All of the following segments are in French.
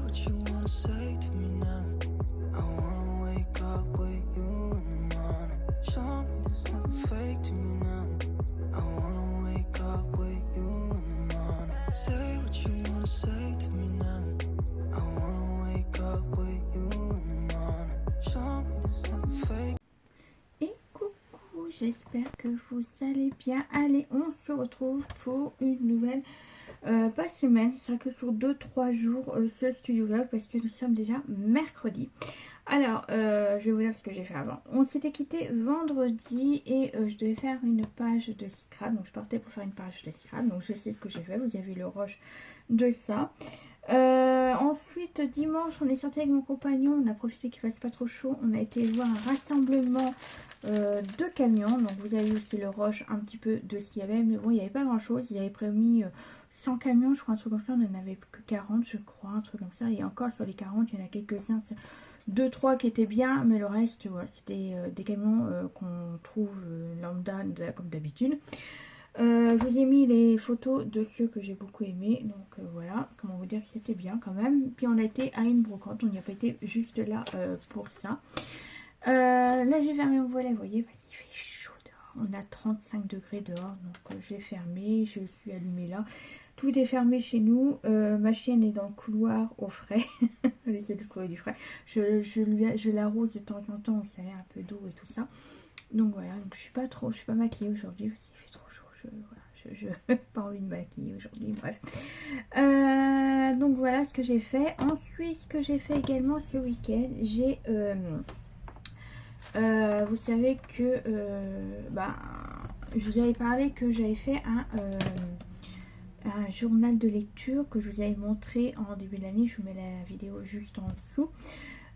what you wanna say to me now. I wanna wake up with you in the morning. Show me there's nothing fake to me now. I wanna wake up with you in the morning. Say what you wanna say to me now. I wanna wake up with you in the morning. Show me there's nothing fake. Et coucou, j'espère que vous allez bien. Allez, on se retrouve pour une nouvelle, pas semaine, ce sera que sur 2-3 jours ce studio vlog parce que nous sommes déjà mercredi. Alors, je vais vous dire ce que j'ai fait avant. On s'était quitté vendredi et je devais faire une page de Scrap. Donc je partais pour faire une page de Scrap. Donc je sais ce que j'ai fait, vous avez vu le rush de ça. Ensuite dimanche on est sorti avec mon compagnon, on a profité qu'il fasse pas trop chaud, on a été voir un rassemblement de camions, donc vous avez aussi le rush un petit peu de ce qu'il y avait, mais bon il n'y avait pas grand chose, ils avaient prévu 100 camions je crois, un truc comme ça, on n'en avait que 40 je crois, un truc comme ça, et encore sur les 40 il y en a quelques-uns, 2-3 qui étaient bien, mais le reste voilà, c'était des camions qu'on trouve lambda comme d'habitude. Je vous ai mis les photos de ceux que j'ai beaucoup aimé, donc voilà, comment vous dire que c'était bien quand même. Puis on a été à une brocante, on n'y a pas été juste là pour ça. Là j'ai fermé mon volet, vous voyez, parce qu'il fait chaud dehors, on a 35 degrés dehors, donc j'ai fermé, je suis allumée là. Tout est fermé chez nous, ma chienne est dans le couloir au frais, elle essaie de se trouver du frais. Je l'arrose de temps en temps, ça a un peu d'eau et tout ça. Donc voilà, donc je suis pas maquillée aujourd'hui parce qu'il fait trop chaud. Je n'ai pas envie de me maquiller aujourd'hui, bref. Donc voilà ce que j'ai fait. Ensuite, ce que j'ai fait également ce week-end, j'ai... vous savez que... je vous avais parlé que j'avais fait un journal de lecture que je vous avais montré en début de l'année. Je vous mets la vidéo juste en dessous.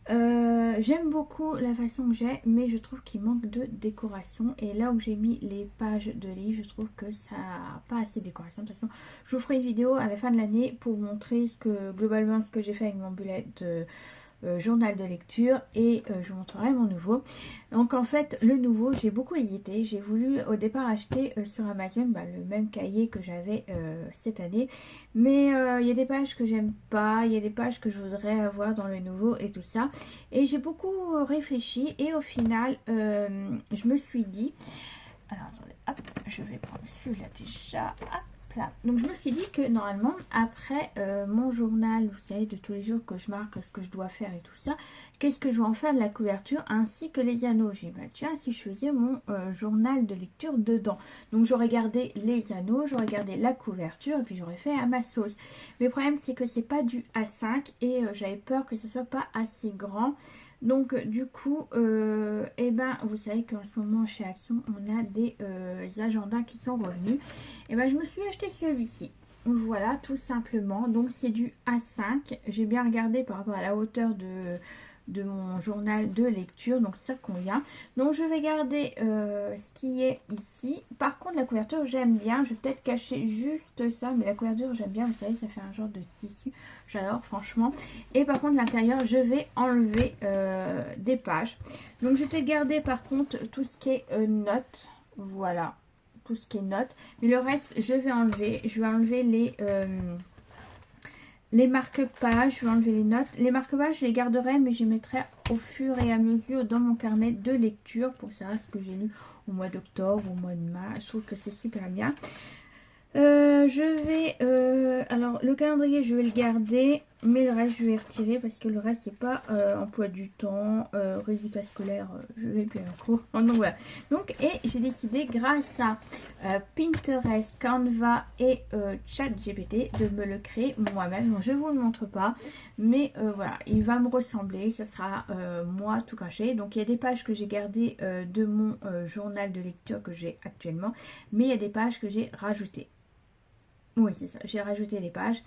J'aime beaucoup la façon que j'ai, mais je trouve qu'il manque de décoration, et là où j'ai mis les pages de livres je trouve que ça n'a pas assez de décoration. De toute façon je vous ferai une vidéo à la fin de l'année pour vous montrer globalement ce que j'ai fait avec mon bullet journal de lecture, et je vous montrerai mon nouveau. Donc en fait le nouveau, j'ai beaucoup hésité, j'ai voulu au départ acheter sur Amazon le même cahier que j'avais cette année, mais il y a des pages que j'aime pas, il y a des pages que je voudrais avoir dans le nouveau et tout ça, et j'ai beaucoup réfléchi, et au final je me suis dit, alors attendez, hop, je vais prendre celui-là déjà, hop. Donc je me suis dit que normalement après mon journal, vous savez, de tous les jours que je marque ce que je dois faire et tout ça, qu'est-ce que je vais en faire de la couverture ainsi que les anneaux. J'ai dit tiens, si je faisais mon journal de lecture dedans, donc j'aurais gardé les anneaux, j'aurais gardé la couverture et puis j'aurais fait à ma sauce. Mais le problème c'est que c'est pas du A5 et j'avais peur que ce soit pas assez grand. Donc du coup, vous savez qu'en ce moment chez Action, on a des agendas qui sont revenus. Je me suis acheté celui-ci. Voilà, tout simplement. Donc c'est du A5. J'ai bien regardé par rapport à la hauteur de mon journal de lecture, donc ça convient. Donc je vais garder ce qui est ici. Par contre la couverture j'aime bien, je vais peut-être cacher juste ça, mais la couverture j'aime bien, vous savez, ça fait un genre de tissu, j'adore franchement. Et par contre l'intérieur je vais enlever des pages, donc je vais peut-être garder par contre tout ce qui est notes, voilà, tout ce qui est notes, mais le reste je vais enlever. Je vais enlever les marque-pages, je vais enlever les notes. Les marque-pages, je les garderai, mais je les mettrai au fur et à mesure dans mon carnet de lecture pour savoir ce que j'ai lu au mois d'octobre, au mois de mars. Je trouve que c'est super bien. Alors le calendrier je vais le garder, mais le reste je vais retirer parce que le reste c'est pas emploi du temps, résultats scolaires, je vais plus en cours. Donc voilà. Donc et j'ai décidé grâce à Pinterest, Canva et ChatGPT de me le créer moi-même. Donc je vous le montre pas, mais voilà, il va me ressembler, ça sera moi tout caché. Donc il y a des pages que j'ai gardées de mon journal de lecture que j'ai actuellement, mais il y a des pages que j'ai rajoutées. Oui, c'est ça, j'ai rajouté des pages.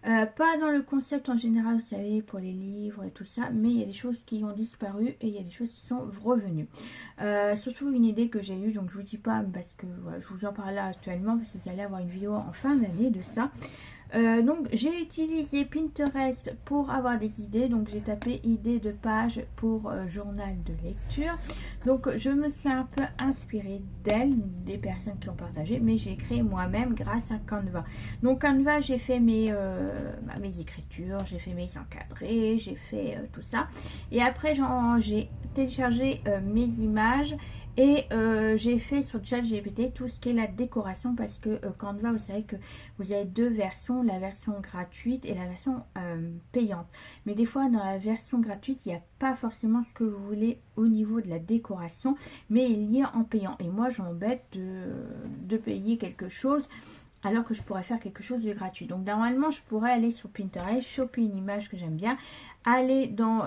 Pas dans le concept en général, vous savez, pour les livres et tout ça, mais il y a des choses qui ont disparu et il y a des choses qui sont revenues. Surtout une idée que j'ai eue, donc je vous dis pas parce que voilà, je vous en parle là actuellement, parce que vous allez avoir une vidéo en fin d'année de ça. Donc j'ai utilisé Pinterest pour avoir des idées. Donc j'ai tapé idées de page pour journal de lecture. Donc je me suis un peu inspirée d'elles, des personnes qui ont partagé, mais j'ai créé moi-même grâce à Canva. Donc Canva, j'ai fait mes écritures, j'ai fait mes encadrés, j'ai fait tout ça. Et après j'ai téléchargé mes images. Et j'ai fait sur ChatGPT tout ce qui est la décoration parce que Canva, vous savez que vous avez deux versions, la version gratuite et la version payante. Mais des fois, dans la version gratuite, il n'y a pas forcément ce que vous voulez au niveau de la décoration, mais il y a en payant. Et moi, j'embête de payer quelque chose alors que je pourrais faire quelque chose de gratuit. Donc normalement je pourrais aller sur Pinterest, choper une image que j'aime bien, aller dans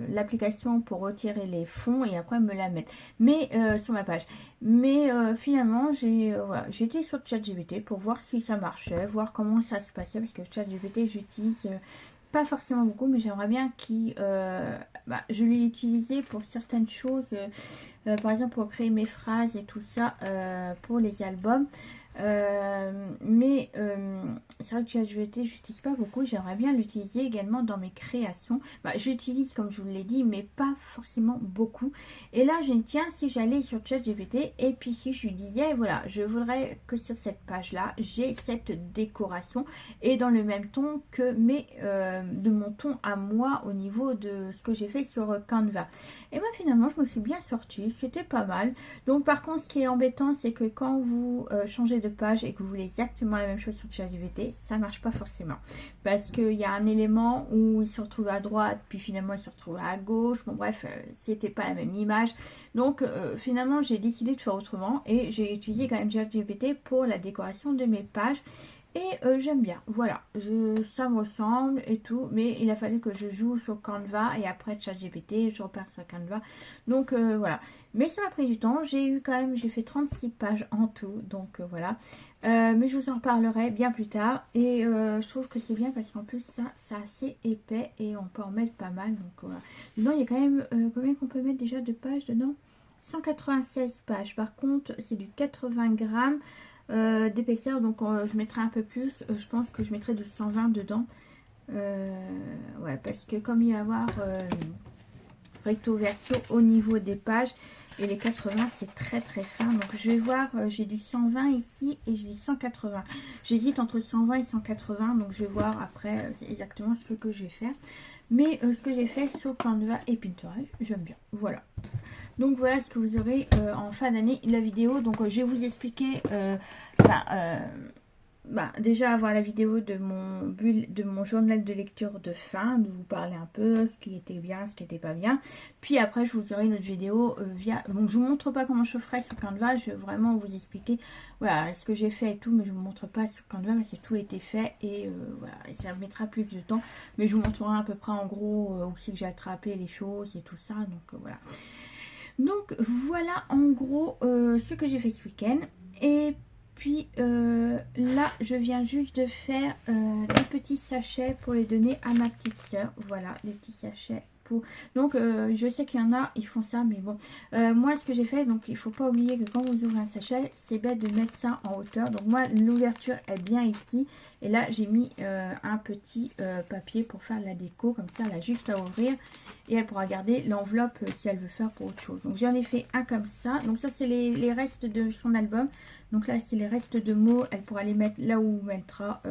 l'application pour retirer les fonds et après me la mettre sur ma page. Mais finalement j'étais sur ChatGPT pour voir si ça marchait, voir comment ça se passait, parce que ChatGPT j'utilise pas forcément beaucoup, mais j'aimerais bien je l'ai utilisé pour certaines choses, par exemple pour créer mes phrases et tout ça pour les albums. C'est vrai que ChatGPT j'utilise pas beaucoup, j'aimerais bien l'utiliser également dans mes créations. J'utilise comme je vous l'ai dit, mais pas forcément beaucoup. Et là je me tiens, si j'allais sur ChatGPT et puis si je lui disais voilà, je voudrais que sur cette page là j'ai cette décoration et dans le même ton que de mon ton à moi au niveau de ce que j'ai fait sur Canva. Et finalement je me suis bien sortie, c'était pas mal. Donc par contre ce qui est embêtant, c'est que quand vous changez de page et que vous voulez exactement la même chose sur ChatGPT, ça marche pas forcément parce qu'il y a un élément où il se retrouve à droite puis finalement il se retrouve à gauche. Bon bref, c'était pas la même image. Donc finalement j'ai décidé de faire autrement et j'ai utilisé quand même ChatGPT pour la décoration de mes pages. Et j'aime bien, voilà, ça me ressemble et tout, mais il a fallu que je joue sur Canva et après ChatGPT, je repars sur Canva, donc voilà. Mais ça m'a pris du temps, j'ai fait 36 pages en tout, donc voilà. Mais je vous en reparlerai bien plus tard et je trouve que c'est bien parce qu'en plus ça, c'est assez épais et on peut en mettre pas mal, donc voilà. Dedans il y a quand même, combien qu'on peut mettre déjà de pages dedans? 196 pages, par contre c'est du 80 grammes. D'épaisseur, donc je mettrai un peu plus, je pense que je mettrai de 120 dedans, ouais, parce que comme il va y avoir recto verso au niveau des pages et les 80 c'est très très fin, donc je vais voir, j'ai du 120 ici et j'ai du 180, j'hésite entre 120 et 180, donc je vais voir après exactement ce que je vais faire. Mais ce que j'ai fait sur Canva et Pinterest, j'aime bien, voilà. Donc voilà ce que vous aurez en fin d'année, la vidéo. Donc je vais vous expliquer, déjà avoir la vidéo de mon journal de lecture de fin, de vous parler un peu ce qui était bien, ce qui n'était pas bien. Puis après je vous aurai une autre vidéo donc je vous montre pas comment je ferai sur Canva, je vais vraiment vous expliquer voilà ce que j'ai fait et tout, mais je vous montre pas sur Canva, mais c'est tout été fait et voilà, et ça mettra plus de temps, mais je vous montrerai à peu près en gros où c'est que j'ai attrapé les choses et tout ça, donc voilà. Donc voilà en gros ce que j'ai fait ce week-end. Et puis là je viens juste de faire des petits sachets pour les donner à ma petite soeur. Voilà, des petits sachets pour... Donc je sais qu'il y en a, ils font ça, mais bon. Moi ce que j'ai fait, donc il faut pas oublier que quand vous ouvrez un sachet, c'est bête de mettre ça en hauteur. Donc moi l'ouverture est bien ici. Et là j'ai mis un petit papier pour faire la déco. Comme ça elle a juste à ouvrir. Et elle pourra garder l'enveloppe si elle veut faire pour autre chose. Donc j'en ai fait un comme ça. Donc ça c'est les restes de son album. Donc là c'est les restes de mots. Elle pourra les mettre là où elle mettra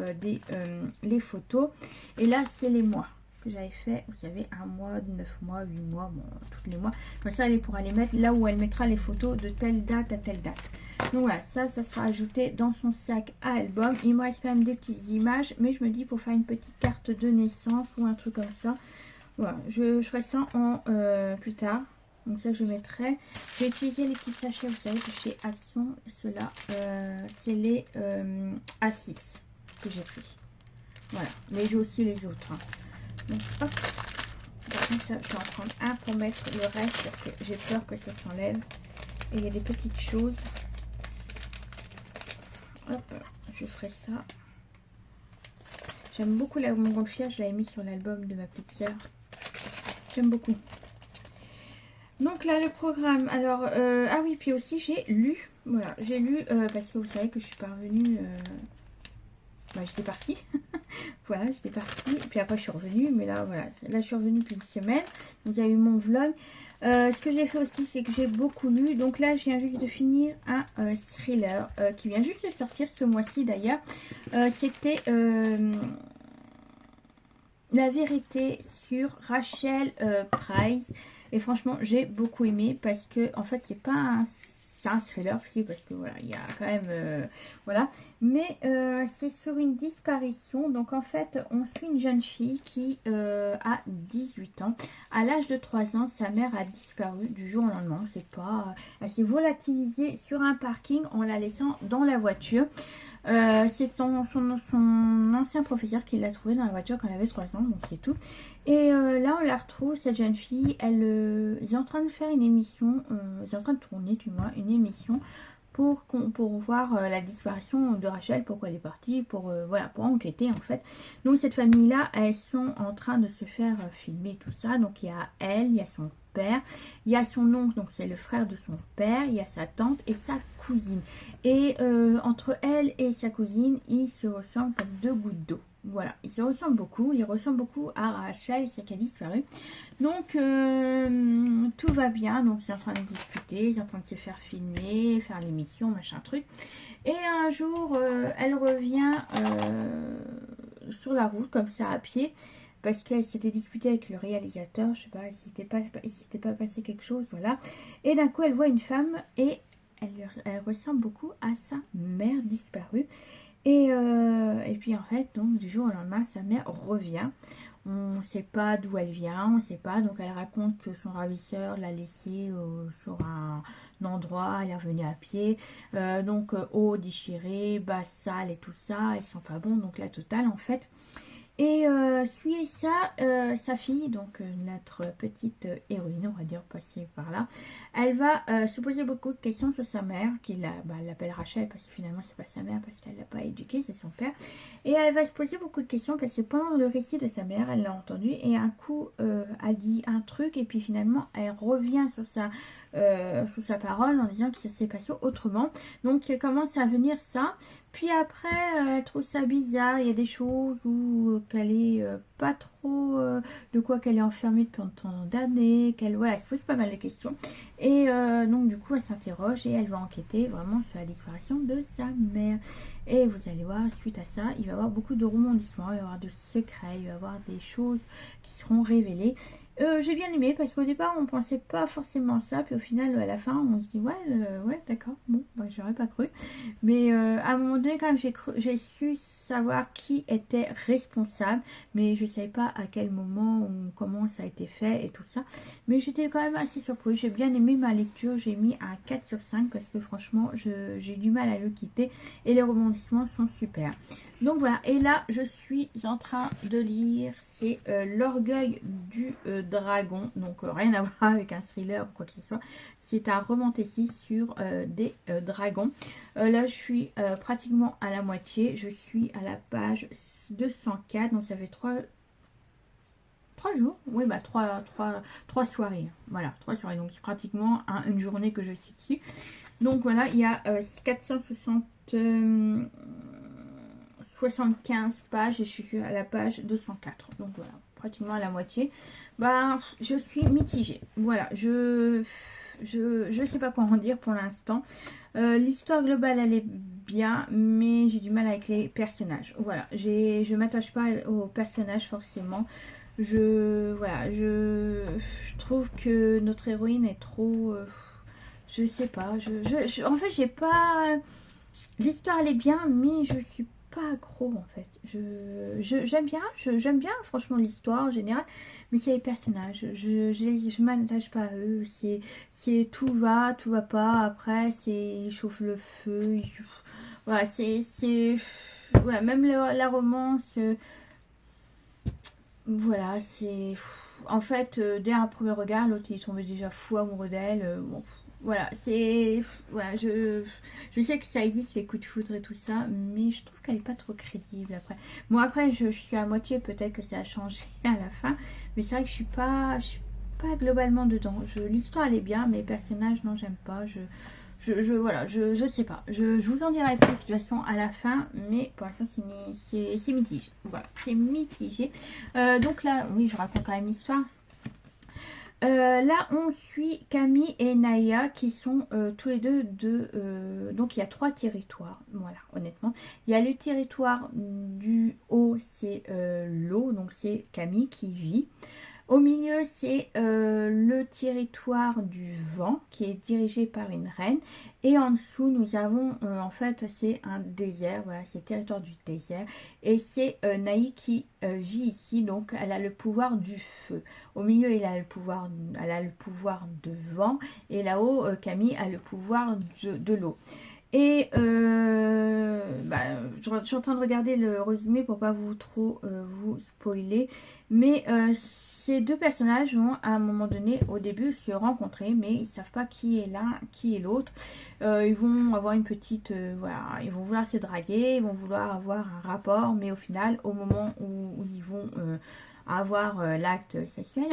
les photos. Et là c'est les mois que j'avais fait. Vous savez, 1 mois, 9 mois, 8 mois, bon, tous les mois. Comme ça elle pourra les mettre là où elle mettra les photos de telle date à telle date. Donc voilà, ça sera ajouté dans son sac à album. Il me reste quand même des petites images. Mais je me dis pour faire une petite carte de naissance ou un truc comme ça. Voilà, je ferai ça en plus tard. Donc ça je mettrai. J'ai utilisé les petits sachets, vous savez que chez Action, ceux-là, c'est les A6 que j'ai pris. Voilà, mais j'ai aussi les autres. Hein. Donc hop, donc, ça, je vais en prendre un pour mettre le reste parce que j'ai peur que ça s'enlève. Et il y a des petites choses. Hop, je ferai ça. J'aime beaucoup la montgolfière, je l'avais mis sur l'album de ma petite sœur. J'aime beaucoup. Donc là le programme, alors ah oui, puis aussi j'ai lu, voilà, j'ai lu parce que vous savez que je suis pas revenue bah, j'étais partie. Voilà, j'étais partie. Puis après, je suis revenue. Mais là, voilà. Là, je suis revenue depuis une semaine. Vous avez eu mon vlog. Ce que j'ai fait aussi, c'est que j'ai beaucoup lu. Donc là, je viens juste de finir un thriller qui vient juste de sortir ce mois-ci d'ailleurs. C'était La vérité sur Rachel Price. Et franchement, j'ai beaucoup aimé parce que, en fait, c'est pas un... C'est un thriller, si, parce que voilà, il y a quand même... voilà. Mais c'est sur une disparition. Donc en fait, on suit une jeune fille qui a 18 ans. À l'âge de 3 ans, sa mère a disparu du jour au lendemain. C'est pas... Elle s'est volatilisée sur un parking en la laissant dans la voiture. C'est son ancien professeur qui l'a trouvée dans la voiture quand elle avait 3 ans, donc c'est tout. Et là, on la retrouve, cette jeune fille, elle est en train de faire une émission, elle est en train de tourner, du moins, une émission pour voir la disparition de Rachel, pourquoi elle est partie, voilà, pour enquêter en fait. Donc cette famille-là, elles sont en train de se faire filmer tout ça. Donc il y a elle, il y a son père, il y a son oncle, donc c'est le frère de son père, il y a sa tante et sa cousine. Et entre elle et sa cousine, ils se ressemblent comme deux gouttes d'eau. Voilà, ils se ressemblent beaucoup, ils ressemblent beaucoup à Rachel, celle qui a disparu. Donc tout va bien, donc ils sont en train de discuter, ils sont en train de se faire filmer, faire l'émission, machin truc. Et un jour, elle revient sur la route, comme ça, à pied, parce qu'elle s'était disputée avec le réalisateur, je sais pas, il s'était pas passé quelque chose, voilà. Et d'un coup, elle voit une femme et elle ressemble beaucoup à sa mère disparue. Et puis en fait, donc du jour au lendemain, sa mère revient. On ne sait pas d'où elle vient, on ne sait pas. Donc elle raconte que son ravisseur l'a laissée sur un endroit, elle est revenue à pied. Donc eau déchirée, bas sale et tout ça, elle sent pas bon, donc la totale en fait. Et suit ça, sa fille, donc notre petite héroïne, on va dire, passée par là, elle va se poser beaucoup de questions sur sa mère, elle l'appelle Rachel parce que finalement c'est pas sa mère parce qu'elle l'a pas éduquée, c'est son père. Et elle va se poser beaucoup de questions parce que pendant le récit de sa mère, elle l'a entendu et un coup elle dit un truc et puis finalement elle revient sur sa parole en disant que ça s'est passé autrement. Donc elle commence à venir ça. Puis après, elle trouve ça bizarre. Il y a des choses où qu'elle est pas trop de quoi qu'elle est enfermée depuis tant d'années. Voilà, elle se pose pas mal de questions. Et donc du coup, elle s'interroge et elle va enquêter vraiment sur la disparition de sa mère. Et vous allez voir, suite à ça, il va y avoir beaucoup de rebondissements, il va y avoir de secrets, il va y avoir des choses qui seront révélées. J'ai bien aimé parce qu'au départ on pensait pas forcément ça, puis au final à la fin on se dit ouais, ouais d'accord, bon bah, j'aurais pas cru, mais à un moment donné quand même j'ai su savoir qui était responsable, mais je savais pas à quel moment ou comment ça a été fait et tout ça, mais j'étais quand même assez surprise. J'ai bien aimé ma lecture, j'ai mis un 4 sur 5 parce que franchement j'ai du mal à le quitter et les rebondissements sont super. Donc voilà, et là je suis en train de lire, c'est L'Orgueil du Dragon, donc rien à voir avec un thriller ou quoi que ce soit, c'est un romantécie sur des dragons. Là je suis pratiquement à la moitié, je suis à la page 204, donc ça fait 3 jours, oui bah 3 soirées, voilà 3 soirées, donc c'est pratiquement une journée que je suis dessus. Donc voilà, il y a 75 pages et je suis à la page 204, donc voilà, pratiquement à la moitié. Bah je suis mitigée, voilà, je sais pas quoi en dire pour l'instant. L'histoire globale elle est bien, mais j'ai du mal avec les personnages, voilà, je m'attache pas aux personnages forcément. Voilà, je trouve que notre héroïne est trop je sais pas, en fait j'ai pas, l'histoire elle est bien mais je suis pas accro en fait. J'aime bien franchement l'histoire en général, mais c'est les personnages, je m'attache pas à eux, c'est tout va pas, après c'est il chauffe le feu, voilà, voilà, même la romance, voilà, c'est en fait dès un premier regard l'autre il est tombé déjà fou amoureux d'elle, bon. Voilà, voilà, je sais que ça existe les coups de foudre et tout ça, mais je trouve qu'elle est pas trop crédible après. Bon après je suis à moitié, peut-être que ça a changé à la fin, mais c'est vrai que je suis pas globalement dedans. L'histoire elle est bien, mais les personnages non j'aime pas. Voilà, je sais pas. Je vous en dirai plus de toute façon à la fin, mais pour l'instant c'est mitigé. Voilà, c'est mitigé. Donc là, oui, je raconte quand même l'histoire. Là, on suit Camille et Naya qui sont tous les deux de... donc, il y a 3 territoires. Voilà, honnêtement. Il y a le territoire du haut, c'est l'eau. Donc, c'est Camille qui vit. Au milieu, c'est le territoire du vent qui est dirigé par une reine. Et en dessous, nous avons, en fait, c'est un désert. Voilà, c'est le territoire du désert. Et c'est Naï qui vit ici. Donc, elle a le pouvoir du feu. Au milieu, elle a le pouvoir de vent. Et là-haut, Camille a le pouvoir de l'eau. Et je suis en train de regarder le résumé pour pas vous trop vous spoiler. Mais ces 2 personnages vont à un moment donné au début se rencontrer, mais ils savent pas qui est l'un, qui est l'autre. Ils vont avoir une petite, voilà, ils vont vouloir se draguer, ils vont vouloir avoir un rapport, mais au final, au moment où ils vont avoir l'acte sexuel,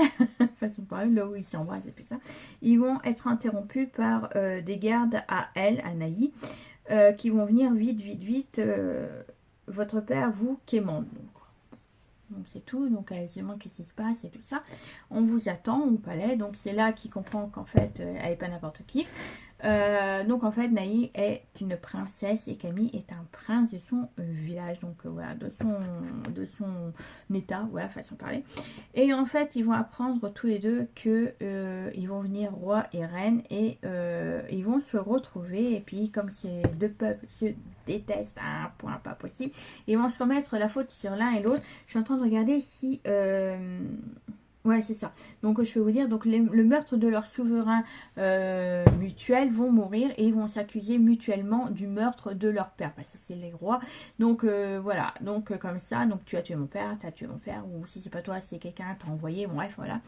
façon de parler, là où ils s'embrassent et tout ça, ils vont être interrompus par des gardes à elle, à Naï, qui vont venir vite, votre père vous quémande. Donc c'est tout, donc elle se demande qu'est-ce qui se passe et tout ça. On vous attend au palais, donc c'est là qu'il comprend qu'en fait elle n'est pas n'importe qui. Donc en fait Naï est une princesse et Camille est un prince de son village, donc voilà, de son état, voilà, façon de parler. Et en fait ils vont apprendre tous les deux que ils vont venir roi et reine et ils vont se retrouver, et puis comme ces 2 peuples se détestent à un point pas possible, ils vont se remettre la faute sur l'un et l'autre. Je suis en train de regarder si ouais, c'est ça. Donc je peux vous dire, donc le meurtre de leur souverain mutuel vont mourir et ils vont s'accuser mutuellement du meurtre de leur père. Parce que c'est les rois. Donc voilà. Donc comme ça, donc tu as tué mon père, tu as tué mon père, ou si c'est pas toi, c'est quelqu'un t'a envoyé. Bon, bref, voilà.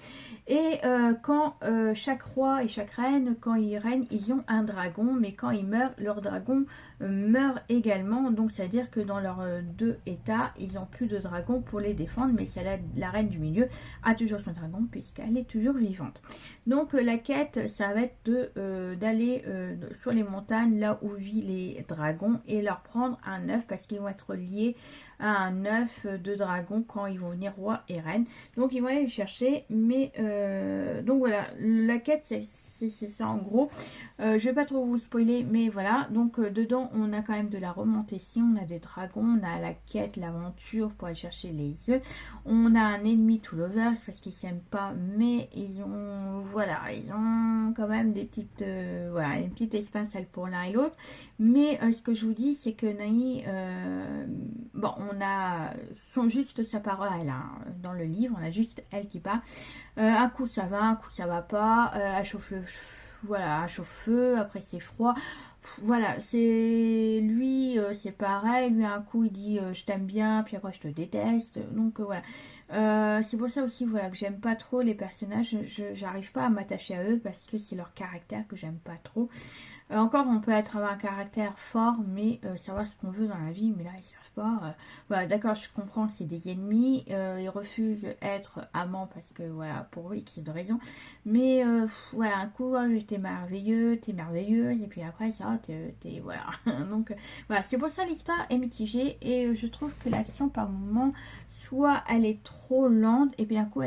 Et quand chaque roi et chaque reine, quand ils règnent, ils ont un dragon, mais quand ils meurent, leur dragon meurt également. Donc c'est à dire que dans leurs 2 états, ils n'ont plus de dragon pour les défendre, mais c'est la reine du milieu a toujours son dragon puisqu'elle est toujours vivante. Donc la quête, ça va être d'aller sur les montagnes là où vivent les dragons et leur prendre un œuf parce qu'ils vont être liés à un œuf de dragon quand ils vont venir roi et reine. Donc ils vont aller le chercher, mais donc voilà, la quête c'est ça en gros. Je vais pas trop vous spoiler, mais voilà. Donc dedans on a quand même de la romantécie, on a des dragons, on a la quête, l'aventure pour aller chercher les œufs. On a un ennemi to lovers parce qu'ils s'aiment pas, mais ils ont, voilà, ils ont quand même des petites, voilà, une petite étincelle pour l'un et l'autre. Mais ce que je vous dis, c'est que Naï, bon, on a juste sa parole hein, dans le livre, on a juste elle qui parle. Un coup ça va, un coup ça va pas, elle chauffe le, voilà, elle chauffe feu, après c'est froid. Voilà, c'est lui, c'est pareil. Lui, un coup, il dit je t'aime bien, puis après, je te déteste. Donc, voilà. C'est pour ça aussi, voilà, que j'aime pas trop les personnages. J'arrive pas à m'attacher à eux parce que c'est leur caractère que j'aime pas trop. Encore, on peut avoir un caractère fort, mais savoir ce qu'on veut dans la vie, mais là, ils savent pas. Voilà, d'accord, je comprends, c'est des ennemis. Ils refusent d'être amants parce que, voilà, pour eux, X de raison. Mais, voilà, un coup, t'es merveilleux, t'es merveilleuse, et puis après, ça, t'es voilà. Donc, voilà, c'est pour ça l'histoire est mitigée, et je trouve que l'action, par moment, soit elle est trop lente, et puis d'un coup,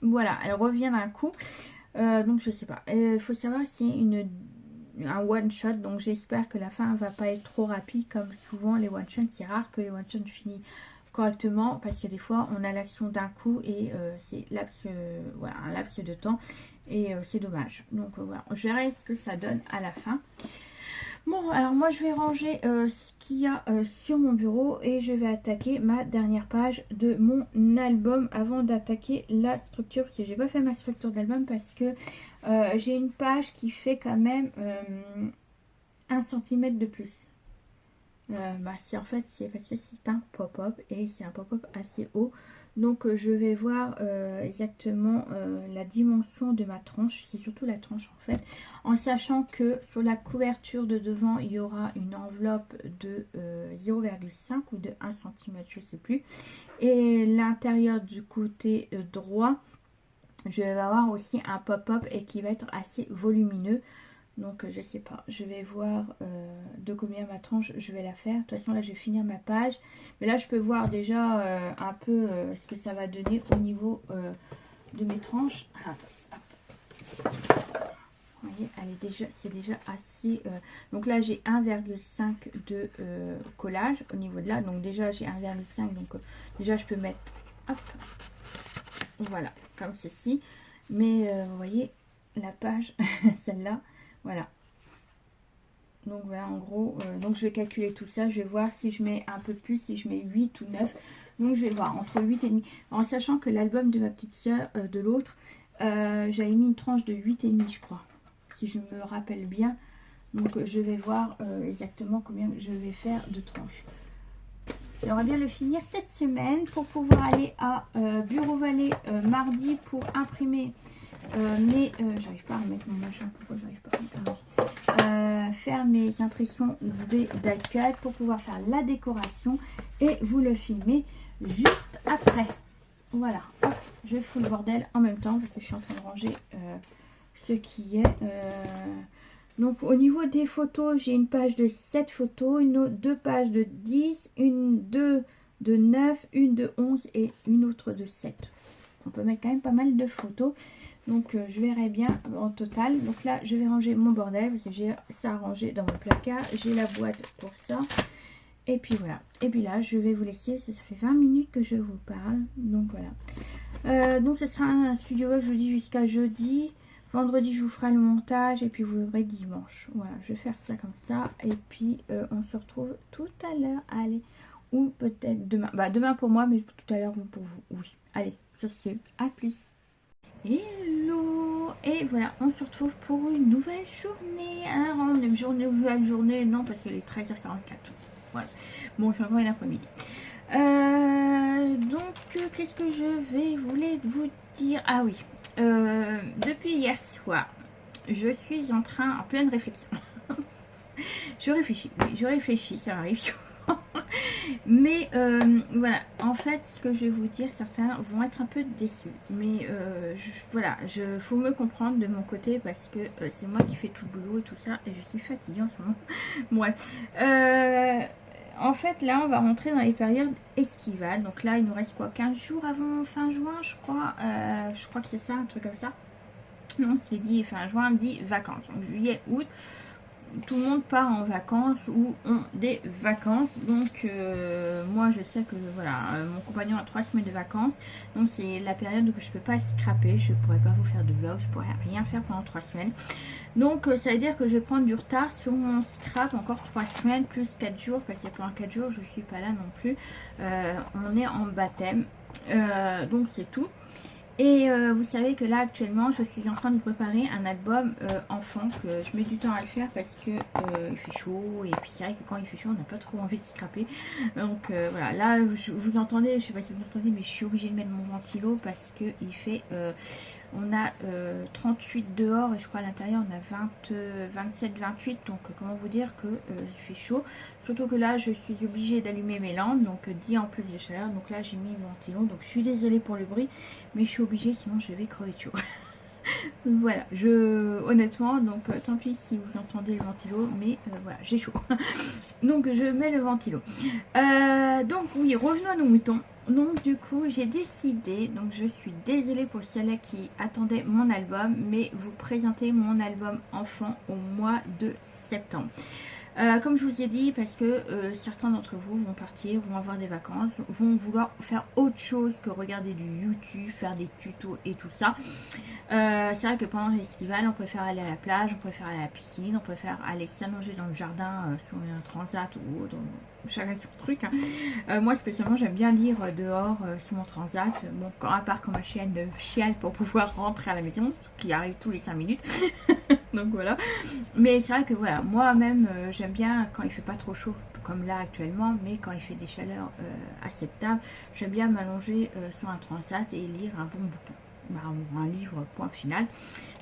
voilà, elle revient d'un coup. Donc je sais pas. Il faut savoir c'est un one shot, donc j'espère que la fin va pas être trop rapide comme souvent les one shots. C'est rare que les one shots finissent correctement parce que des fois on a l'action d'un coup et c'est voilà, un laps de temps et c'est dommage. Donc voilà, je verrai ce que ça donne à la fin. Bon, alors moi je vais ranger ce qu'il y a sur mon bureau et je vais attaquer ma dernière page de mon album avant d'attaquer la structure. Parce que j'ai pas fait ma structure d'album parce que j'ai une page qui fait quand même 1 cm de plus. C'est en fait c'est parce que c'est un pop-up et c'est un pop-up assez haut. Donc je vais voir exactement la dimension de ma tranche, c'est surtout la tranche en fait, en sachant que sur la couverture de devant il y aura une enveloppe de 0,5 ou de 1 cm, je sais plus, et l'intérieur du côté droit je vais avoir aussi un pop-up et qui va être assez volumineux. Donc je sais pas, je vais voir de combien ma tranche je vais la faire. De toute façon là je vais finir ma page. Mais là je peux voir déjà un peu ce que ça va donner au niveau de mes tranches. Attends, vous voyez, elle est déjà, c'est déjà assez... donc là j'ai 1,5 de collage au niveau de là. Donc déjà j'ai 1,5. Donc déjà je peux mettre... Hop, voilà, comme ceci. Mais vous voyez, la page, celle-là, voilà. Donc voilà, en gros, donc je vais calculer tout ça. Je vais voir si je mets un peu plus, si je mets 8 ou 9. Donc je vais voir, entre 8 et demi. En sachant que l'album de ma petite soeur, de l'autre, j'avais mis une tranche de 8 et demi, je crois. Si je me rappelle bien. Donc je vais voir exactement combien je vais faire de tranches. J'aimerais bien le finir cette semaine pour pouvoir aller à Bureau Vallée mardi pour imprimer mais j'arrive pas à remettre mon machin. Pourquoi j'arrive pas à remettre faire mes impressions d'iPad pour pouvoir faire la décoration et vous le filmer juste après. Voilà, hop, je fous le bordel en même temps parce que je suis en train de ranger ce qui est. Donc au niveau des photos, j'ai une page de 7 photos, deux pages de 10, deux de 9, une de 11 et une autre de 7. On peut mettre quand même pas mal de photos. Donc je verrai bien en total. Donc là je vais ranger mon bordel parce que j'ai ça rangé dans mon placard. J'ai la boîte pour ça. Et puis voilà. Et puis là je vais vous laisser. Ça fait 20 minutes que je vous parle. Donc voilà. Donc ce sera un studio que je vous dis jusqu'à jeudi. Vendredi je vous ferai le montage. Et puis vous verrez dimanche. Voilà, je vais faire ça comme ça. Et puis on se retrouve tout à l'heure. Allez. Ou peut-être demain. Bah demain pour moi mais tout à l'heure pour vous. Oui. Allez, sur ce. À plus. Hello. Et voilà, on se retrouve pour une nouvelle journée. Une nouvelle journée, non, parce qu'il est 13h44. Voilà. Bon, c'est encore une après-midi. Donc, qu'est-ce que je voulais vous dire? Ah oui, depuis hier soir, je suis en pleine réflexion. Je réfléchis, ça m'arrive souvent. Mais voilà, en fait, ce que je vais vous dire, certains vont être un peu déçus. Mais voilà, faut me comprendre de mon côté parce que c'est moi qui fais tout le boulot et tout ça. Et je suis fatiguée en ce moment. Bref. En fait, là, on va rentrer dans les périodes estivales. Donc là, il nous reste quoi, 15 jours avant fin juin, je crois. Je crois que c'est ça, un truc comme ça. Non, c'est dit fin juin, dit vacances. Donc juillet, août. Tout le monde part en vacances ou ont des vacances. Donc moi je sais que voilà, mon compagnon a 3 semaines de vacances. Donc c'est la période où je peux pas scraper. Je pourrais pas vous faire de vlog, je pourrais rien faire pendant 3 semaines. Donc ça veut dire que je vais prendre du retard sur mon scrap encore 3 semaines plus 4 jours. Parce que pendant 4 jours je suis pas là non plus. On est en baptême. Donc c'est tout. Et vous savez que là actuellement je suis en train de préparer un album enfant, que je mets du temps à le faire parce que il fait chaud. Et puis c'est vrai que quand il fait chaud on n'a pas trop envie de scraper. Donc voilà, là vous entendez, je sais pas si vous entendez, mais je suis obligée de mettre mon ventilo parce que il fait on a 38 dehors et je crois à l'intérieur on a 27, 28. Donc comment vous dire que il fait chaud. Surtout que là je suis obligée d'allumer mes lampes. Donc 10 en plus de chaleur. Donc là j'ai mis le ventilo. Donc je suis désolée pour le bruit. Mais je suis obligée sinon je vais crever de chaud. Voilà, honnêtement, donc tant pis si vous entendez le ventilo, mais voilà, j'ai chaud. Donc je mets le ventilo. Donc oui, revenons à nos moutons. Donc du coup j'ai décidé, donc je suis désolée pour celles qui attendaient mon album, mais vous présenter mon album enfant au mois de septembre. Comme je vous ai dit, parce que certains d'entre vous vont partir, vont avoir des vacances, vont vouloir faire autre chose que regarder du YouTube, faire des tutos et tout ça. C'est vrai que pendant l'estivale, on préfère aller à la plage, on préfère aller à la piscine, on préfère aller s'allonger dans le jardin sur un transat ou dans chacun son truc. Moi spécialement j'aime bien lire dehors sur mon transat. Bon, à part quand ma chienne chiale pour pouvoir rentrer à la maison, qui arrive tous les 5 minutes. Donc voilà. Mais c'est vrai que voilà, moi-même j'aime bien quand il fait pas trop chaud comme là actuellement, mais quand il fait des chaleurs acceptables, j'aime bien m'allonger sur un transat et lire un bon bouquin. Un livre, point final.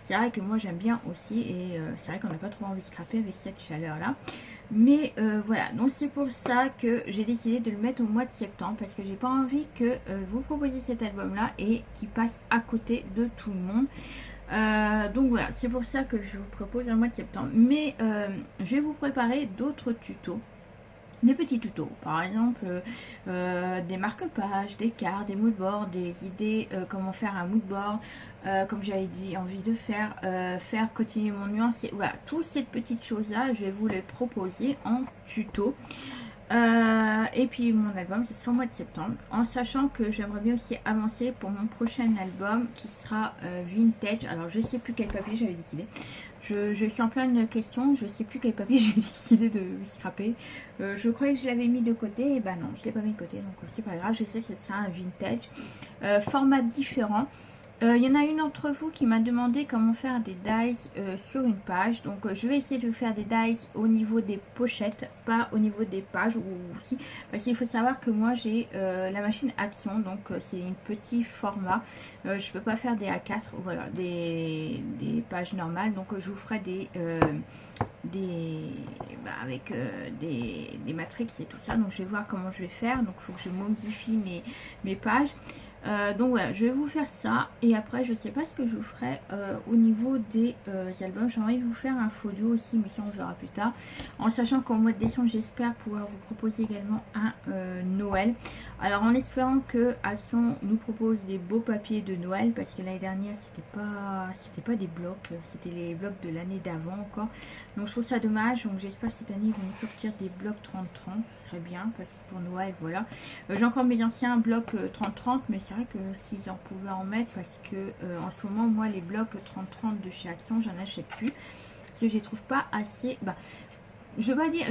C'est vrai que moi j'aime bien aussi, et c'est vrai qu'on n'a pas trop envie de scraper avec cette chaleur là. Mais voilà, donc c'est pour ça que j'ai décidé de le mettre au mois de septembre, parce que j'ai pas envie que vous proposiez cet album là et qu'il passe à côté de tout le monde. Donc voilà, c'est pour ça que je vous propose un mois de septembre. Mais je vais vous préparer d'autres tutos. Des petits tutos, par exemple des marque-pages, des cartes, des moodboards, des idées, comment faire un moodboard, comme j'avais dit, envie de faire, continuer mon nuance. Voilà, toutes ces petites choses-là, je vais vous les proposer en tuto. Et puis mon album, ce sera au mois de septembre, en sachant que j'aimerais bien aussi avancer pour mon prochain album qui sera vintage. Alors je sais plus quel papier j'avais décidé. Je suis en pleine question, je sais plus quel papier j'ai décidé de scraper. Je croyais que je l'avais mis de côté, et ben non, je l'ai pas mis de côté, donc c'est pas grave. Je sais que ce sera un vintage, format différent. Il y en a une d'entre vous qui m'a demandé comment faire des dies sur une page. Donc je vais essayer de faire des dies au niveau des pochettes, pas au niveau des pages ou aussi. Parce qu'il faut savoir que moi j'ai la machine Action, donc c'est un petit format. Je peux pas faire des A4, voilà, des pages normales. Donc je vous ferai avec des matrix et tout ça. Donc je vais voir comment je vais faire. Donc il faut que je modifie mes pages. Donc voilà, je vais vous faire ça et après je sais pas ce que je vous ferai au niveau des albums. J'ai envie de vous faire un folio aussi, mais ça on verra plus tard, en sachant qu'au mois de décembre j'espère pouvoir vous proposer également un Noël. Alors en espérant que Action nous propose des beaux papiers de Noël, parce que l'année dernière c'était pas des blocs, c'était les blocs de l'année d'avant encore. Donc je trouve ça dommage. Donc j'espère que cette année ils vont nous sortir des blocs 30-30, ce serait bien parce que pour Noël voilà. J'ai encore mes anciens blocs 30-30, mais c'est vrai que s'ils en pouvaient en mettre, parce que en ce moment moi les blocs 30-30 de chez Action j'en achète plus parce que je les trouve pas assez. Je vais pas dire,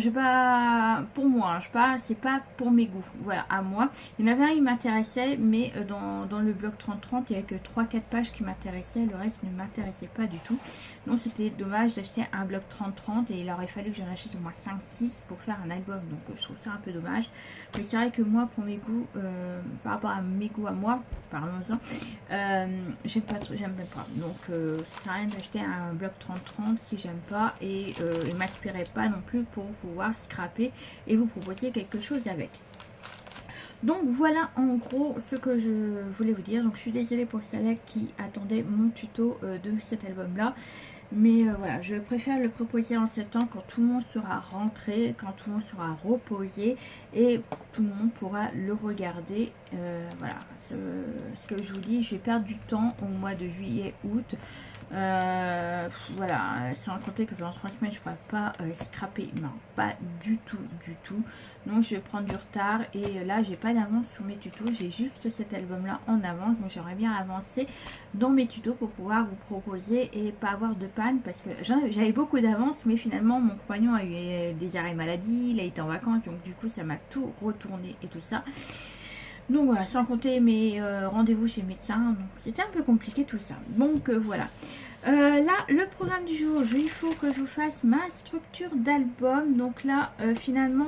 pour moi, c'est pas pour mes goûts, voilà, à moi. Il y en avait un, il m'intéressait, mais dans le bloc 30-30, il n'y avait que 3-4 pages qui m'intéressaient, le reste ne m'intéressait pas du tout. Donc c'était dommage d'acheter un bloc 30-30 et il aurait fallu que j'en achète au moins 5-6 pour faire un album. Donc je trouve ça un peu dommage. Mais c'est vrai que moi, pour mes goûts, par rapport à mes goûts à moi, parlons-en, j'aime pas. Donc ça sert à rien d'acheter un bloc 30-30 si j'aime pas, et il m'inspirait pas non plus pour pouvoir scraper et vous proposer quelque chose avec. Donc voilà en gros ce que je voulais vous dire. Donc je suis désolée pour celles qui attendaient mon tuto de cet album là, mais voilà, je préfère le proposer en septembre quand tout le monde sera rentré, quand tout le monde sera reposé et tout le monde pourra le regarder. Voilà, ce que je vous dis, je vais perdre du temps au mois de juillet, août. Voilà, sans compter que pendant 3 semaines je ne pourrais pas scraper, non, pas du tout, donc je vais prendre du retard et là j'ai pas d'avance sur mes tutos, j'ai juste cet album là en avance, donc j'aimerais bien avancer dans mes tutos pour pouvoir vous proposer et pas avoir de panne, parce que j'avais beaucoup d'avance, mais finalement mon compagnon a eu des arrêts maladie, il a été en vacances, donc du coup ça m'a tout retourné et tout ça. Donc voilà, sans compter mes rendez-vous chez le médecin, donc c'était un peu compliqué tout ça. Donc voilà. Là, le programme du jour, il faut que je vous fasse ma structure d'album. Donc là, finalement,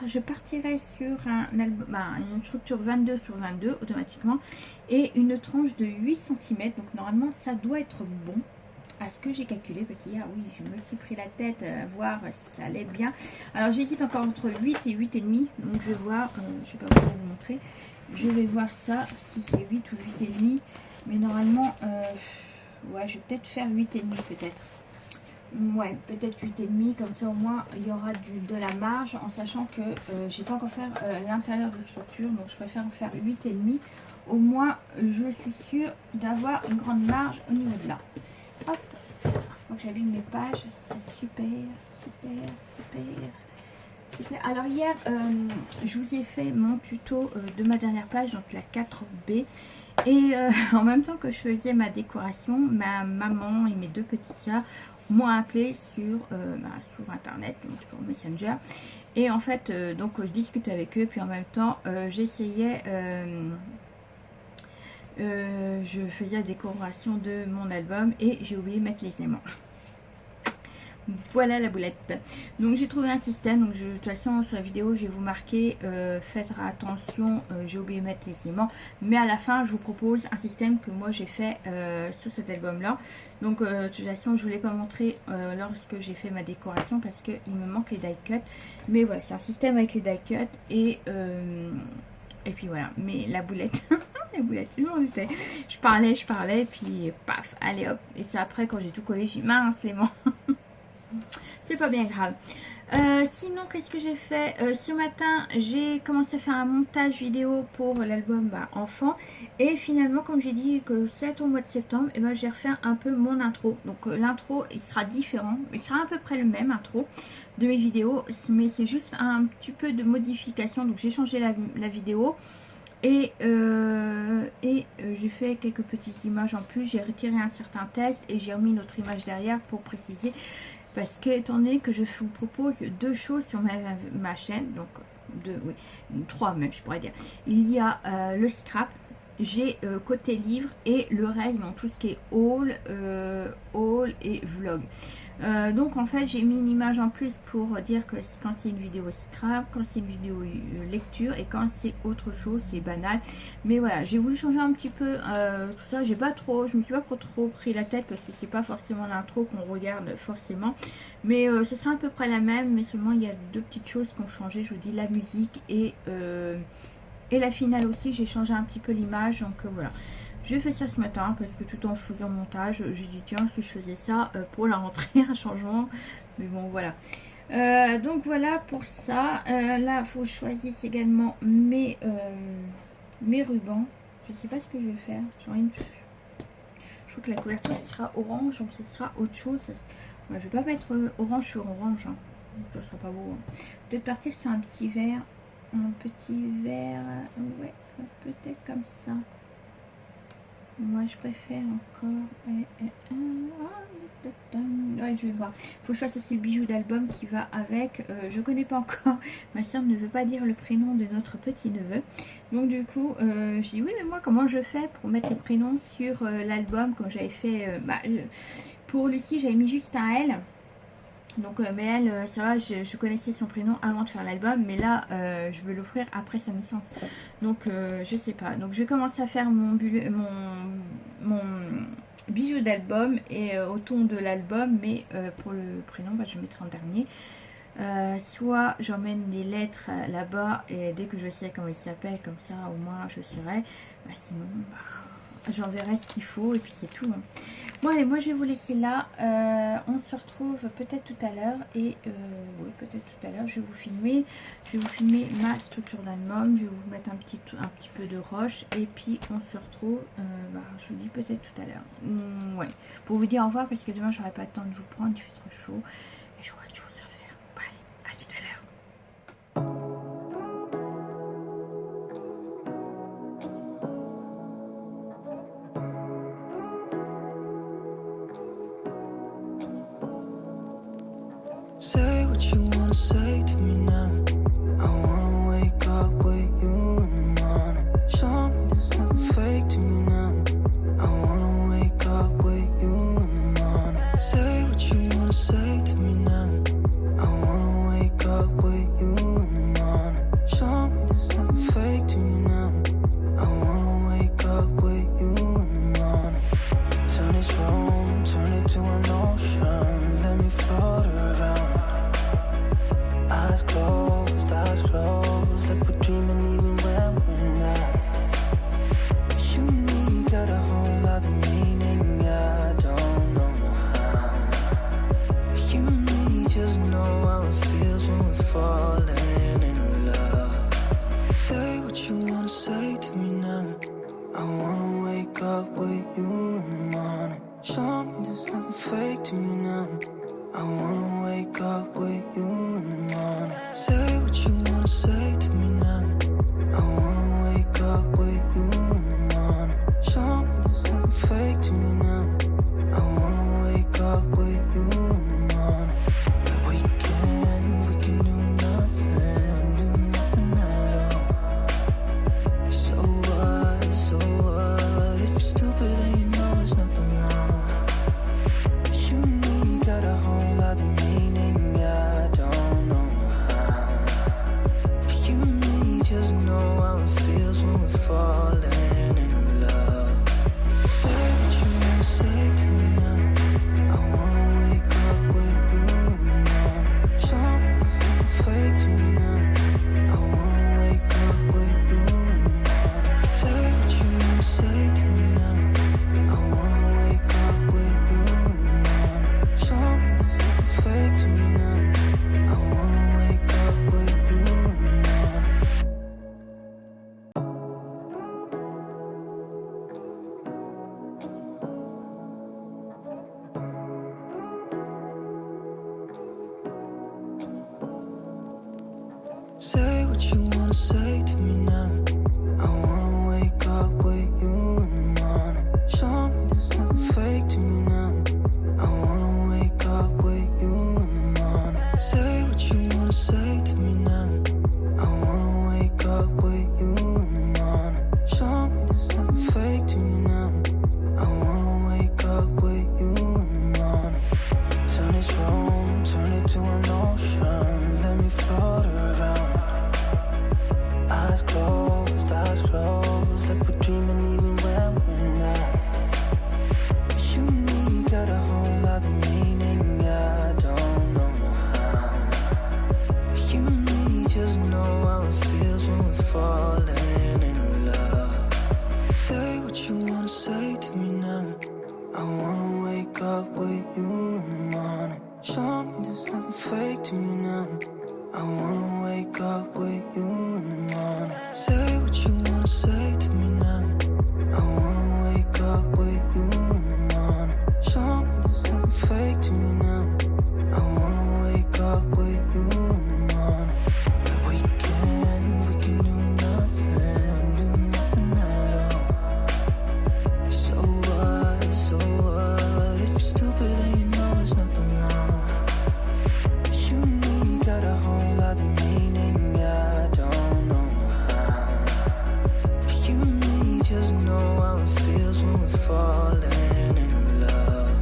je partirai sur un album, une structure 22 sur 22 automatiquement et une tranche de 8 cm. Donc normalement, ça doit être bon à ce que j'ai calculé, parce que hier, oui, je me suis pris la tête à voir si ça allait bien. Alors j'hésite encore entre 8 et 8,5. Donc je vais voir, je vais pas vous montrer. Je vais voir ça, si c'est 8 ou 8,5. Mais normalement, ouais, je vais peut-être faire 8,5 peut-être. Ouais, peut-être 8,5. Comme ça, au moins, il y aura de la marge. En sachant que j'ai pas encore fait l'intérieur de structure. Donc, je préfère faire 8,5. Au moins, je suis sûre d'avoir une grande marge au niveau de là. Hop. Il faut que j'abîme mes pages. Ça serait super. Alors hier, je vous ai fait mon tuto de ma dernière page, donc la 4B. Et en même temps que je faisais ma décoration, ma maman et mes 2 petites soeurs m'ont appelé sur internet, donc sur Messenger. Et en fait, donc je discutais avec eux, puis en même temps, j'essayais... je faisais la décoration de mon album et j'ai oublié de mettre les aimants. Voilà la boulette. Donc j'ai trouvé un système. Donc de toute façon sur la vidéo je vais vous marquer, faites attention, j'ai oublié de mettre les aimants. Mais à la fin je vous propose un système que moi j'ai fait sur cet album là. Donc de toute façon je ne vous l'ai pas montré lorsque j'ai fait ma décoration, parce qu'il me manque les die cuts. Mais voilà, c'est un système avec les die cuts et Et puis voilà, mais la boulette, la boulette, je m'en doutais. Je parlais, puis paf, allez hop. Et c'est après quand j'ai tout collé, j'ai dit mince les mains. C'est pas bien grave. Sinon, qu'est-ce que j'ai fait ce matin, j'ai commencé à faire un montage vidéo pour l'album enfant. Et finalement, comme j'ai dit que c'est au mois de septembre, et ben, j'ai refait un peu mon intro. Donc l'intro, il sera différent. Il sera à peu près le même intro de mes vidéos. Mais c'est juste un petit peu de modification. Donc j'ai changé la vidéo. Et j'ai fait quelques petites images en plus. J'ai retiré un certain texte et j'ai remis une autre image derrière pour préciser. Parce que étant donné que je vous propose deux choses sur ma chaîne, donc trois même je pourrais dire. Il y a le scrap, j'ai côté livre et le reste, donc tout ce qui est haul et vlog. Donc en fait j'ai mis une image en plus pour dire que quand c'est une vidéo scrap, quand c'est une vidéo lecture et quand c'est autre chose c'est banal. Mais voilà, j'ai voulu changer un petit peu tout ça. Je me suis pas trop pris la tête parce que c'est pas forcément l'intro qu'on regarde forcément, mais ce sera à peu près la même, mais seulement il y a deux petites choses qui ont changé. Je vous dis, la musique et la finale aussi, j'ai changé un petit peu l'image. Donc voilà, je fais ça ce matin parce que tout en faisant le montage, j'ai dit tiens si je faisais ça pour la rentrée, un changement. Mais bon voilà. Donc voilà pour ça. Là il faut que je choisisse également mes rubans. Je sais pas ce que je vais faire. Je trouve que la couverture sera orange, donc ce sera autre chose. Ouais, je vais pas mettre orange sur orange, hein. Ça sera pas beau, hein. Peut-être partir sur un petit vert. Ouais, peut-être comme ça. Moi je préfère encore ouais, je vais voir. Faut que je fasse aussi le bijou d'album qui va avec. Je connais pas encore. Ma soeur ne veut pas dire le prénom de notre petit neveu. Donc du coup je dis oui mais moi comment je fais pour mettre le prénom sur l'album. Quand j'avais fait pour Lucie j'avais mis juste un L. Donc mais elle, ça va, je connaissais son prénom avant de faire l'album, mais là je veux l'offrir après sa naissance. Donc je sais pas. Donc je vais commencer à faire mon bijou d'album et au ton de l'album, mais pour le prénom je mettrai en dernier. Soit j'emmène des lettres là-bas et dès que je sais comment il s'appelle, comme ça au moins je saurai. Sinon j'enverrai ce qu'il faut et puis c'est tout, hein. Bon allez, moi je vais vous laisser là. On se retrouve peut-être tout à l'heure. Et oui, peut-être tout à l'heure je vais vous filmer. Ma structure d'album. Je vais vous mettre un petit peu de roche. Et puis on se retrouve, je vous dis peut-être tout à l'heure. Ouais, pour vous dire au revoir parce que demain j'aurai pas le temps de vous prendre, il fait trop chaud. Et j'aurai autre chose à faire. Bon allez, à tout à l'heure. Say what you wanna say to me now. I wanna wake up with you in the morning. Show me there's nothing fake to me now. I wanna wake up with you in the morning. Say what you wanna say to me now. I wanna wake up with you in the morning. Show me there's nothing fake to me now. I wanna wake up with you in the morning. Turn this room, turn it to an ocean. Let me float around. Eyes closed, like we're dreaming even when we're not. You and me got a whole other meaning, I don't know how. You and me just know how it feels when we're falling in love. Say what you wanna say to me now. I wanna wake up with you in the morning. Show me there's nothing fake to me now. I wanna wake up with you in the morning. Say what you wanna say to me now. I wanna wake up with you in the morning. Show me there's nothing fake to me now. I wanna wake up with you in the morning. We can do nothing at all. So what, if you're stupid then you know it's not Say what you wanna say to me now. I wanna wake up with you in the morning. Show me there's nothing fake to me now. I wanna wake up with you in the morning. Say what you wanna say to me now. I wanna wake up with you in the morning. Show me there's nothing fake to me now. I wanna wake up with you in the morning. Turn this room, turn it to an ocean. Let me float around. Eyes closed, like we're dreaming even when we're not. You and me got a whole other meaning, I don't know how. You and me just know how it feels when we're falling in love. Say what you wanna say to me now. I wanna wake up with you in the morning. Show me there's nothing fake to me now. I wanna wake up with you in the morning. Say what you wanna say to me now. I wanna wake up with you in the morning. Show me there's nothing fake to me now. I wanna wake up with you in the morning. We can do nothing at all. So what? If you're stupid then you know there's nothing wrong. You and me got a whole other meaning, I don't know how. You and me just know how it feels when we're falling in love.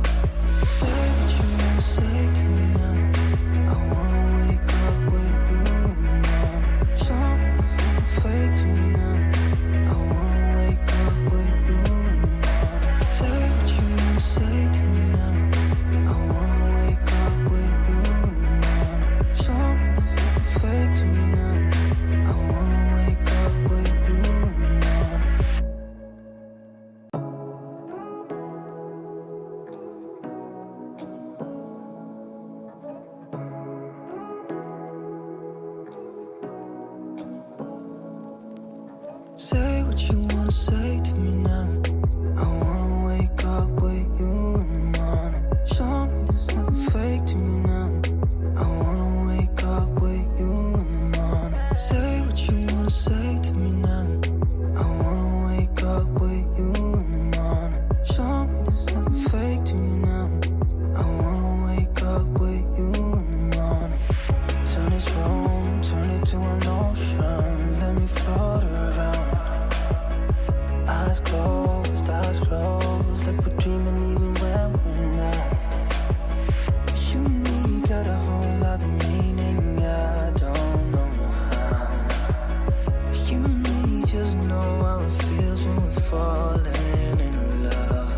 Say what you wanna say to me now. I wanna wake up with you in the morning. Show me there's nothing fake to me now. I wanna wake up with you in the morning. Say what you wanna say to me now. I wanna wake up with you in the morning. Show me there's nothing fake to me now. I wanna wake up with you in the morning. Say what you wanna say to me now. I wanna wake up with you in the morning. Show me there's nothing fake to me now. I wanna wake up with you in the morning. Say what you wanna say to me now. I wanna wake up with you in the morning. Show me there's nothing fake to me now. I wanna wake up with you in the morning. Turn this room, turn it to an ocean. Let me float around. Eyes closed, like we're dreaming even when we're not. You and me got a whole other meaning, I don't know how. You and me just know how it feels when we're falling in love.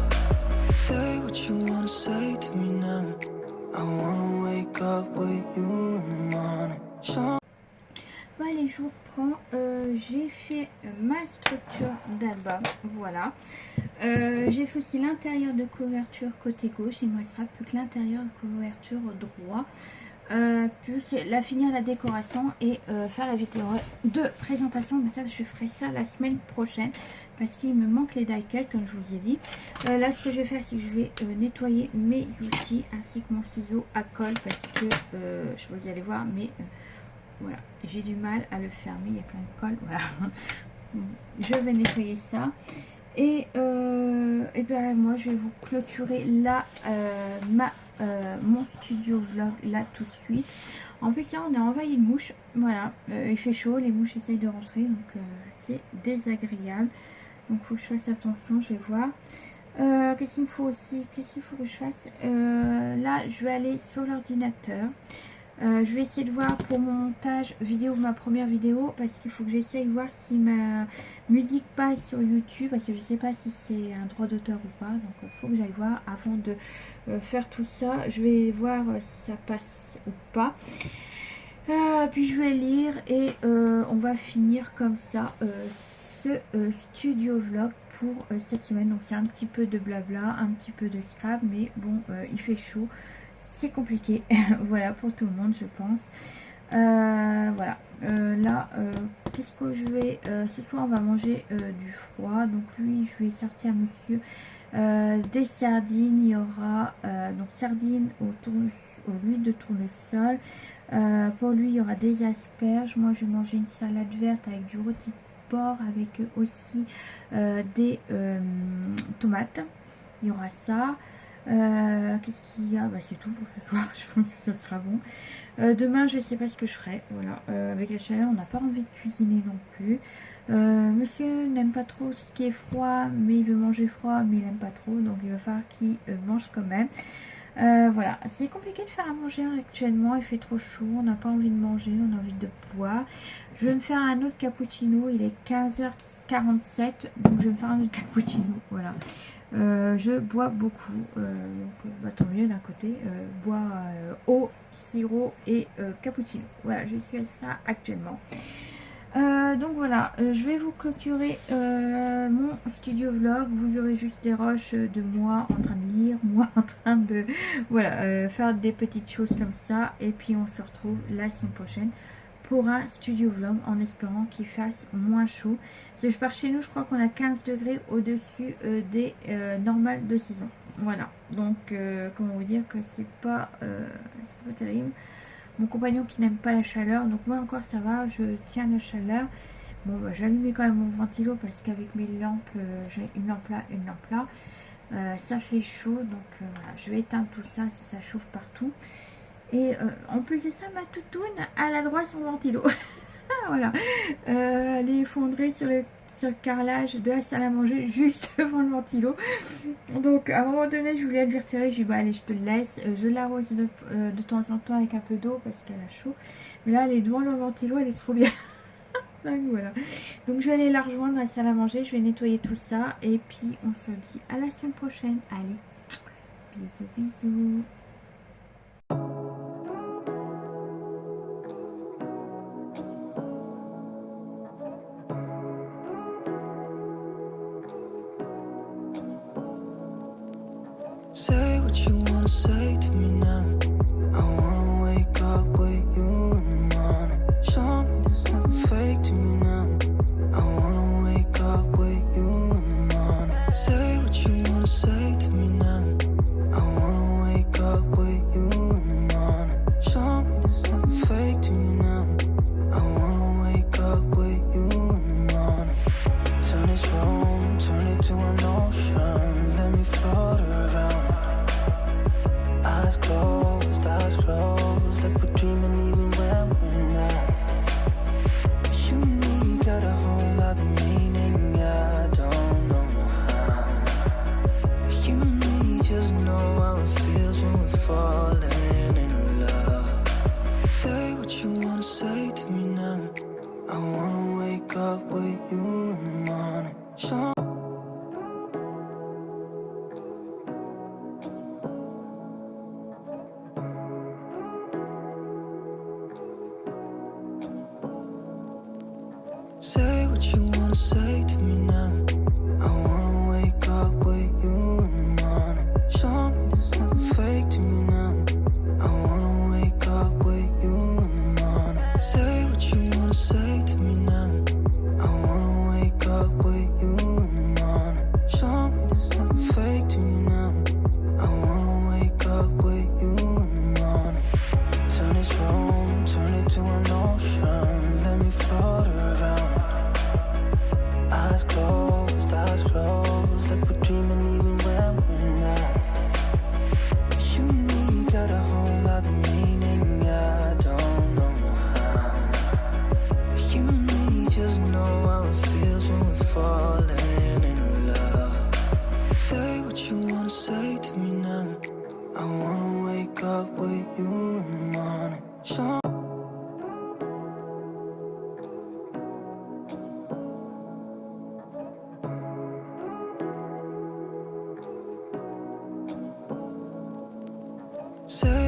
Say what you wanna say to me now. I wanna wake up with you in the morning. Show Bon allez, je vous reprends. J'ai fait ma structure d'album, voilà. J'ai fait aussi l'intérieur de couverture côté gauche. Il ne me restera plus que l'intérieur de couverture droit. Plus finir la décoration et faire la vidéo de présentation. Mais ça, je ferai ça la semaine prochaine parce qu'il me manque les die-cuts comme je vous ai dit. Là, ce que je vais faire, c'est que je vais nettoyer mes outils ainsi que mon ciseau à colle parce que vous allez voir, mais voilà, j'ai du mal à le fermer, il y a plein de colle, voilà. Je vais nettoyer ça. Et bien moi je vais vous clôturer là mon studio vlog là tout de suite. En plus là on a envahi une mouche, voilà, il fait chaud, les mouches essayent de rentrer donc c'est désagréable. Donc il faut que je fasse attention, je vais voir. Qu'est-ce qu'il me faut aussi, qu'est-ce qu'il faut que je fasse, là je vais aller sur l'ordinateur. Je vais essayer de voir pour mon montage vidéo, ma première vidéo, parce qu'il faut que j'essaye de voir si ma musique passe sur YouTube, parce que je sais pas si c'est un droit d'auteur ou pas, donc il faut que j'aille voir avant de faire tout ça. Je vais voir si ça passe ou pas, puis je vais lire et on va finir comme ça ce studio vlog pour cette semaine. Donc c'est un petit peu de blabla, un petit peu de scrap, mais bon il fait chaud. C'est compliqué, voilà, pour tout le monde je pense. Voilà, là qu'est-ce que je vais ce soir on va manger du froid, donc lui je vais sortir monsieur des sardines. Il y aura donc sardines l'huile de tournesol. Pour lui, il y aura des asperges. Moi, je vais manger une salade verte avec du rôti de porc, avec aussi des tomates. Il y aura ça. Qu'est-ce qu'il y a? Bah, c'est tout pour ce soir. Je pense que ça sera bon. Demain, je ne sais pas ce que je ferai. Voilà. Avec la chaleur, on n'a pas envie de cuisiner non plus. Monsieur n'aime pas trop ce qui est froid, mais il veut manger froid, mais il n'aime pas trop. Donc, il va falloir qu'il mange quand même. Voilà, c'est compliqué de faire à manger actuellement, il fait trop chaud, on n'a pas envie de manger, on a envie de boire. Je vais me faire un autre cappuccino, il est 15h47, donc je vais me faire un autre cappuccino, voilà. Je bois beaucoup, donc bah, tant mieux d'un côté, boire eau, sirop et cappuccino. Voilà, je suis à ça actuellement. Donc voilà, je vais vous clôturer mon studio vlog. Vous aurez juste des rushs de moi en train de lire, moi en train de voilà, faire des petites choses comme ça. Et puis on se retrouve la semaine prochaine pour un studio vlog en espérant qu'il fasse moins chaud. Parce que je pars chez nous, je crois qu'on a 15 degrés au-dessus des normales de saison. Voilà, donc comment vous dire que c'est pas terrible. Mon compagnon qui n'aime pas la chaleur, donc moi encore ça va, je tiens la chaleur. Bon bah, j'ai allumé quand même mon ventilo parce qu'avec mes lampes, j'ai une lampe là, ça fait chaud, donc voilà, je vais éteindre tout ça si ça chauffe partout. Et en plus de ça, ma toutoune, elle a droit à son ventilo. Voilà, elle est effondrée sur le carrelage de la salle à manger juste devant le ventilo. Donc à un moment donné je voulais lui retirer, j'ai dit bah allez je te le laisse, je l'arrose de temps en temps avec un peu d'eau parce qu'elle a chaud, mais là elle est devant le ventilo, elle est trop bien. Donc voilà, donc je vais aller la rejoindre à la salle à manger, je vais nettoyer tout ça et puis on se dit à la semaine prochaine. Allez, bisous bisous. Say what you wanna say to me now. I wanna wake up with you in the morning. Show me there's nothing fake to me now. I wanna wake up with you in the morning. Say what you wanna say to me now. I wanna wake up with you in the morning. Show me there's nothing fake to me now. I wanna wake up with you in the morning. Turn this room, turn it to an ocean. Let me float around. Eyes closed, like we're dreaming even when we're not. You and me got a whole other meaning, I don't know how. You and me just know how it feels when we're falling in love. Say what you wanna say to me now. I wanna wake up with you in the morning. Show Say what you wanna say to me now. I wanna wake up with you in the morning. Show me there's nothing fake to me now. I wanna wake up with you in the morning. Say what you wanna say to me now. I wanna wake up with you in the morning. Show me there's nothing fake to me now. I wanna wake up with you in the morning. Turn this room, turn it to an ocean. Let me float around. Eyes closed, like we're dreaming even when we're not. You and me got a whole other meaning, I don't know how. You and me just know how it feels when we're falling in love. Say what you wanna say to me now. I wanna wake up with you in the morning. Show Say